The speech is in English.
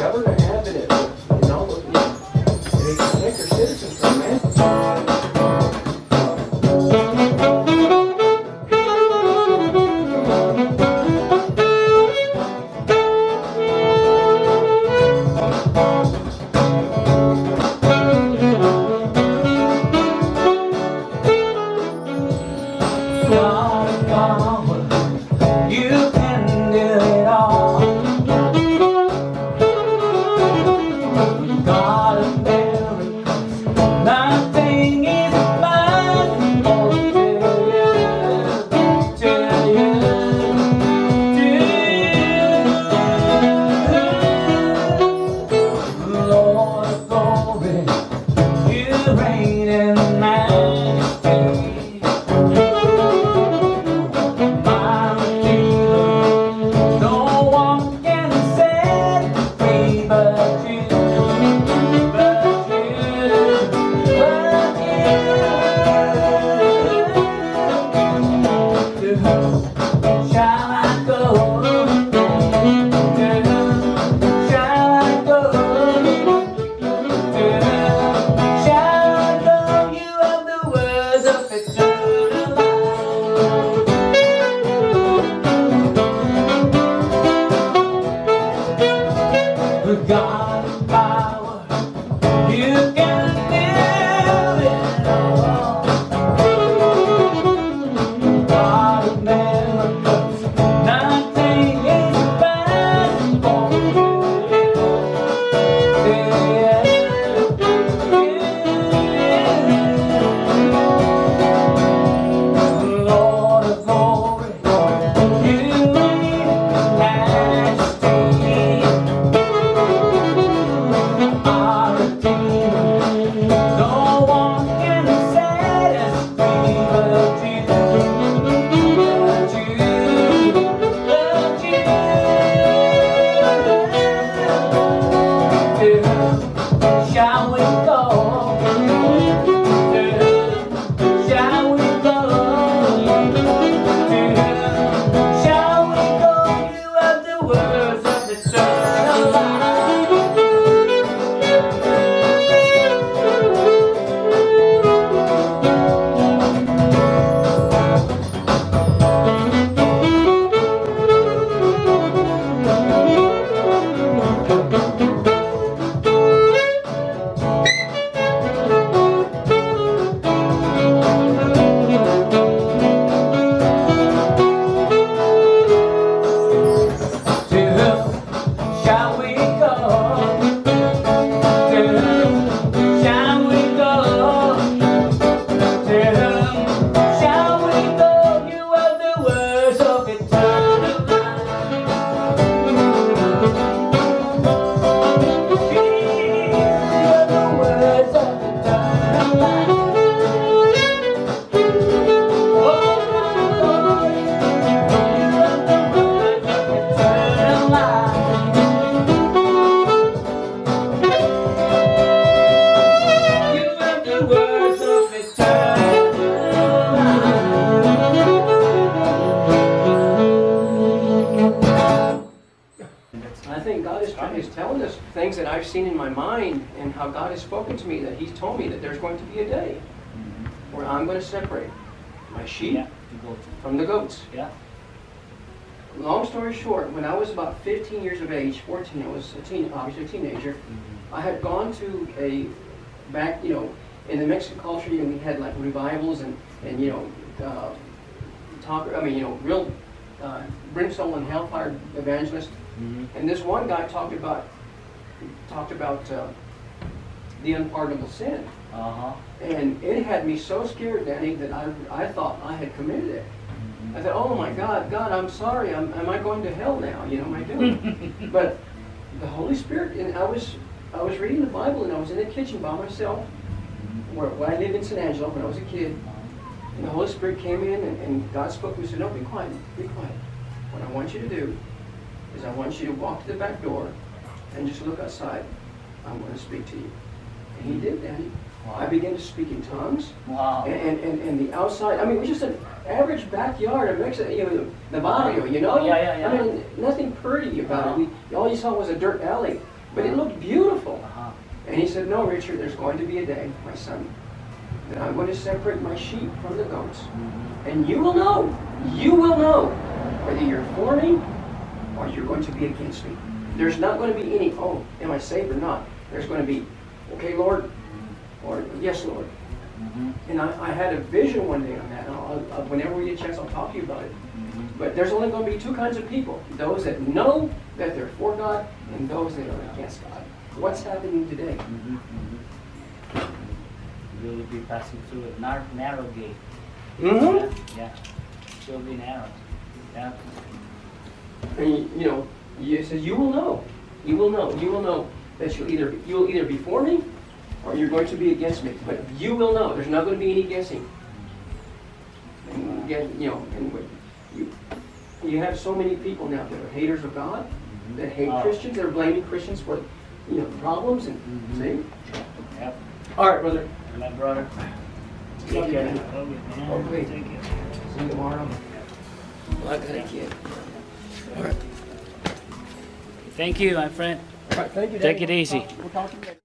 governor having it, you know, and they protect their citizens from man. Seen in my mind and how God has spoken to me, that He's told me that there's going to be a day where I'm going to separate my sheep from the goats. Yeah. Long story short, when I was about 15 years of age, 14, I was obviously a teenager. I had gone to back, in the Mexican culture, we had like revivals and real brimstone and hellfire evangelists. And this one guy talked about the unpardonable sin. And it had me so scared, Danny, that I thought I had committed it. I thought, oh my God, I'm sorry, am I going to hell now? Am I doing? But the Holy Spirit, and I was reading the Bible, and I was in the kitchen by myself, where I lived in San Angelo when I was a kid. And the Holy Spirit came in, and God spoke to me and said, no, be quiet. What I want you to do is I want you to walk to the back door and just look outside. I'm going to speak to you. And He did, Danny. Wow. I began to speak in tongues. Wow. And the outside, it was just an average backyard of Mexico, the barrio, Yeah. I mean, nothing pretty about it. All you saw was a dirt alley. But it looked beautiful. And he said, no, Richard, there's going to be a day, my son, that I'm going to separate my sheep from the goats. And you will know whether you're for me or you're going to be against me. There's not going to be any, oh, am I saved or not? There's going to be, okay, Lord, or yes, Lord. And I had a vision one day on that. And whenever we get a chance, I'll talk to you about it. But there's only going to be two kinds of people. Those that know that they're for God and those that are against God. What's happening today? We will be passing through a narrow gate. Yeah. It will be narrow. Yeah. And it says you will know. You will know that you'll either be for me or you're going to be against me. But you will know. There's not going to be any guessing. And again, you have so many people now that are haters of God, that hate Christians, that are blaming Christians for problems and see. Yep. All right, brother. My brother. Take care. Okay. See you tomorrow. Well, I got a kid. All right. Thank you, my friend. All right, thank you, Take Daddy. it easy. We'll talk to you later.